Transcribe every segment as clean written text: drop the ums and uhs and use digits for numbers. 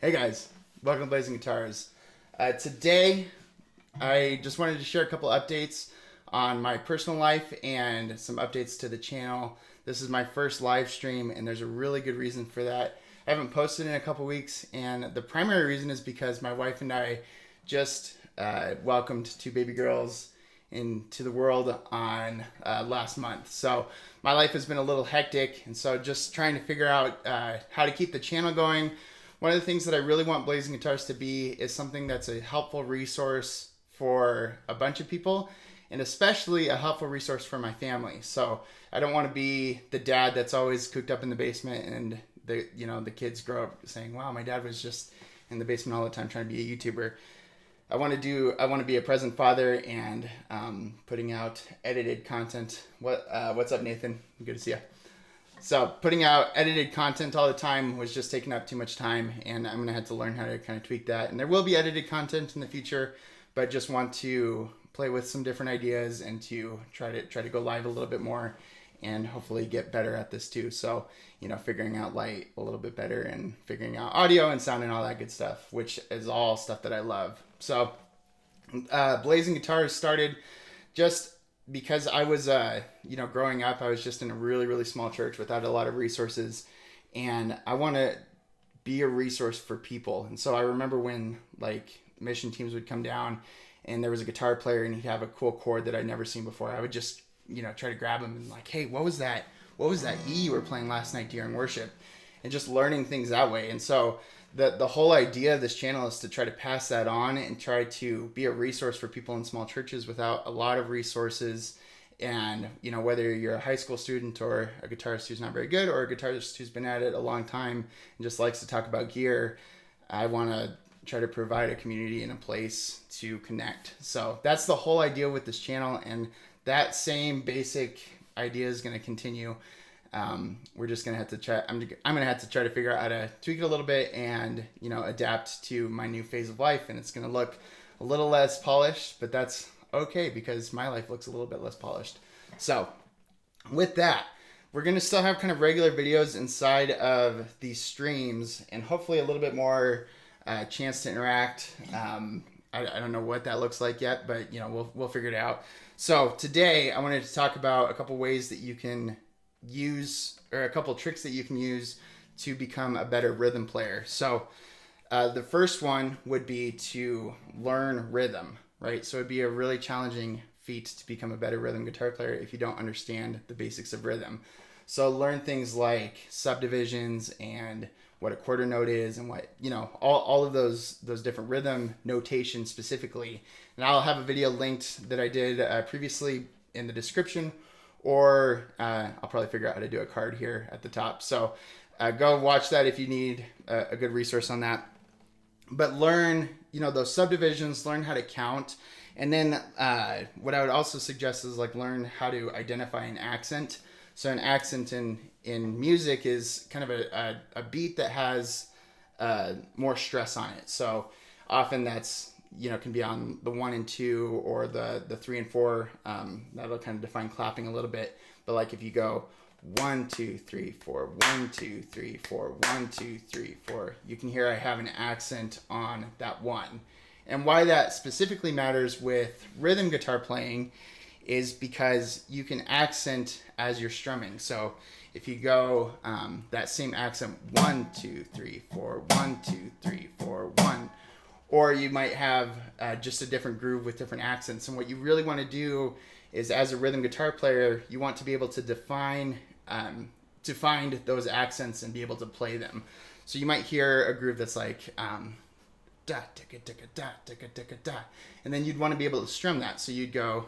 Hey guys, welcome to Blazing Guitars. Today, I just wanted to share a couple updates on my personal life and some updates to the channel. This is my first live stream, and there's a really good reason for that. I haven't posted in a couple weeks, and the primary reason is because my wife and I just welcomed two baby girls into the world on last month. So my life has been a little hectic, and so just trying to figure out how to keep the channel going. One of the things that I really want Blazing Guitars to be is something that's a helpful resource for a bunch of people, and especially a helpful resource for my family. So I don't want to be the dad that's always cooped up in the basement and the kids grow up saying, wow, my dad was just in the basement all the time trying to be a YouTuber. I want to be a present father and putting out edited content. What's up, Nathan? Good to see you. So putting out edited content all the time was just taking up too much time, and I'm gonna have to learn how to kind of tweak that. And there will be edited content in the future, but just want to play with some different ideas and to try to go live a little bit more, and hopefully get better at this too. So figuring out light a little bit better and figuring out audio and sound and all that good stuff, which is all stuff that I love. So Blazing Guitars started just because I was, growing up, I was just in a really, really small church without a lot of resources, and I want to be a resource for people. And so I remember when mission teams would come down and there was a guitar player and he'd have a cool chord that I'd never seen before. I would just, try to grab him and hey, what was that? What was that E you were playing last night during worship? And just learning things that way. And so the whole idea of this channel is to try to pass that on and try to be a resource for people in small churches without a lot of resources. And whether you're a high school student or a guitarist who's not very good or a guitarist who's been at it a long time and just likes to talk about gear, I want to try to provide a community and a place to connect. So that's the whole idea with this channel, and that same basic idea is going to continue. We're just gonna have to try. I'm gonna have to try to figure out how to tweak it a little bit and adapt to my new phase of life. And it's gonna look a little less polished, but that's okay because my life looks a little bit less polished. So with that, we're gonna still have kind of regular videos inside of these streams, and hopefully a little bit more chance to interact. I don't know what that looks like yet, but we'll figure it out. So today I wanted to talk about a couple ways that you can use, or a couple tricks that you can use to become a better rhythm player. So the first one would be to learn rhythm, right? So it'd be a really challenging feat to become a better rhythm guitar player if you don't understand the basics of rhythm. So learn things like subdivisions and what a quarter note is, and what all of those different rhythm notation specifically. And I'll have a video linked that I did previously in the description, or I'll probably figure out how to do a card here at the top. So go watch that if you need a good resource on that. But learn, those subdivisions, learn how to count. And then what I would also suggest is learn how to identify an accent. So an accent in music is kind of a beat that has more stress on it. So often that's can be on the 1 and 2 or the 3 and 4. That'll kind of define clapping a little bit. But if you go 1, 2, 3, 4, 1, 2, 3, 4, 1, 2, 3, 4, you can hear I have an accent on that 1. And why that specifically matters with rhythm guitar playing is because you can accent as you're strumming. So if you go that same accent 1, 2, 3, 4, 1, 2, 3, 4, 1. Or you might have just a different groove with different accents. And what you really want to do is, as a rhythm guitar player, you want to be able to find those accents and be able to play them. So you might hear a groove that's like da ticka ticka da ticka ticka da, and then you'd want to be able to strum that. So you'd go,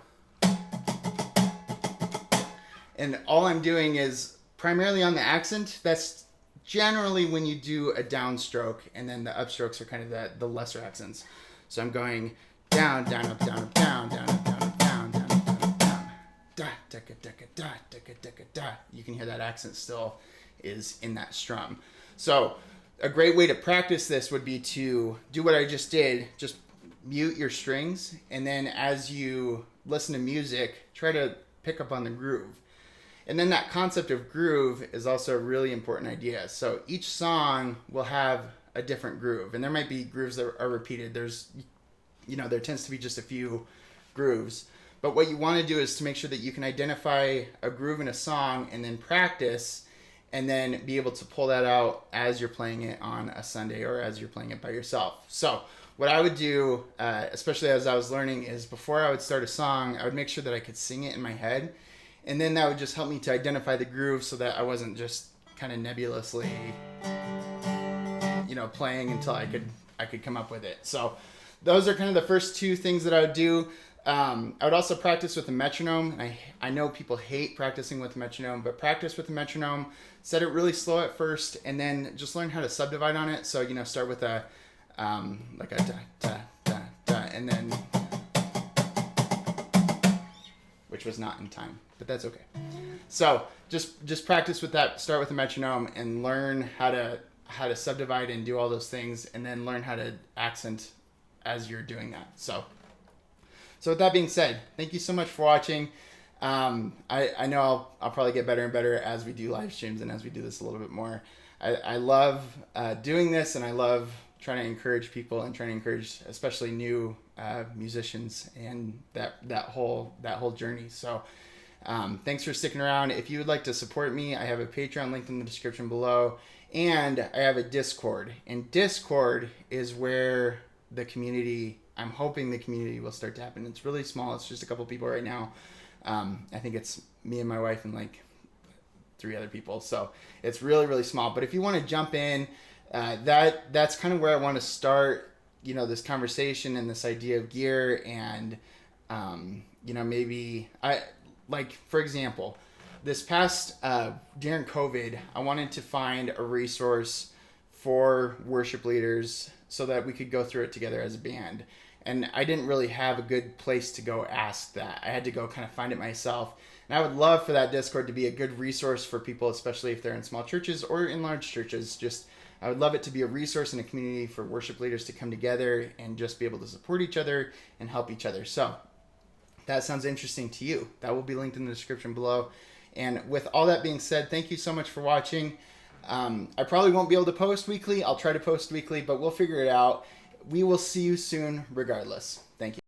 and all I'm doing is primarily on the accent. That's generally when you do a downstroke, and then the upstrokes are kind of the lesser accents. So I'm going down, down, up, down, up, down, down, up, down, up, down, down, up, down, up, down. Da, ticka, ticka, da, ticka, ticka, da. You can hear that accent still is in that strum. So a great way to practice this would be to do what I just did. Just mute your strings, and then as you listen to music, try to pick up on the groove. And then that concept of groove is also a really important idea. So each song will have a different groove, and there might be grooves that are repeated. There tends to be just a few grooves. But what you want to do is to make sure that you can identify a groove in a song and then practice, and then be able to pull that out as you're playing it on a Sunday or as you're playing it by yourself. So what I would do, especially as I was learning, is before I would start a song, I would make sure that I could sing it in my head. And then that would just help me to identify the groove so that I wasn't just kind of nebulously, playing until I could come up with it. So those are kind of the first two things that I would do. I would also practice with a metronome. I know people hate practicing with a metronome, but practice with a metronome. Set it really slow at first, and then just learn how to subdivide on it. So, start with a, like a da, da, da, da, and then, which was not in time, but that's okay. So just practice with that. Start with a metronome and learn how to subdivide and do all those things, and then learn how to accent as you're doing that. So with that being said, thank you so much for watching. I know I'll probably get better and better as we do live streams and as we do this a little bit more. I love doing this, and I love trying to encourage people and trying to encourage especially new musicians and that whole journey. So thanks for sticking around. If you would like to support me, I have a Patreon linked in the description below, and I have a Discord. And Discord is where the community, I'm hoping the community will start to happen. It's really small. It's just a couple people right now. I think it's me and my wife and like 3 other people. So it's really, really small. But if you want to jump in, that's kind of where I want to start, this conversation and this idea of gear. And, maybe for example, this past, during COVID, I wanted to find a resource for worship leaders so that we could go through it together as a band. And I didn't really have a good place to go ask that. I had to go kind of find it myself. And I would love for that Discord to be a good resource for people, especially if they're in small churches or in large churches. I would love it to be a resource in a community for worship leaders to come together and just be able to support each other and help each other. So if that sounds interesting to you, that will be linked in the description below. And with all that being said, thank you so much for watching. I probably won't be able to post weekly. I'll try to post weekly, but we'll figure it out. We will see you soon regardless. Thank you.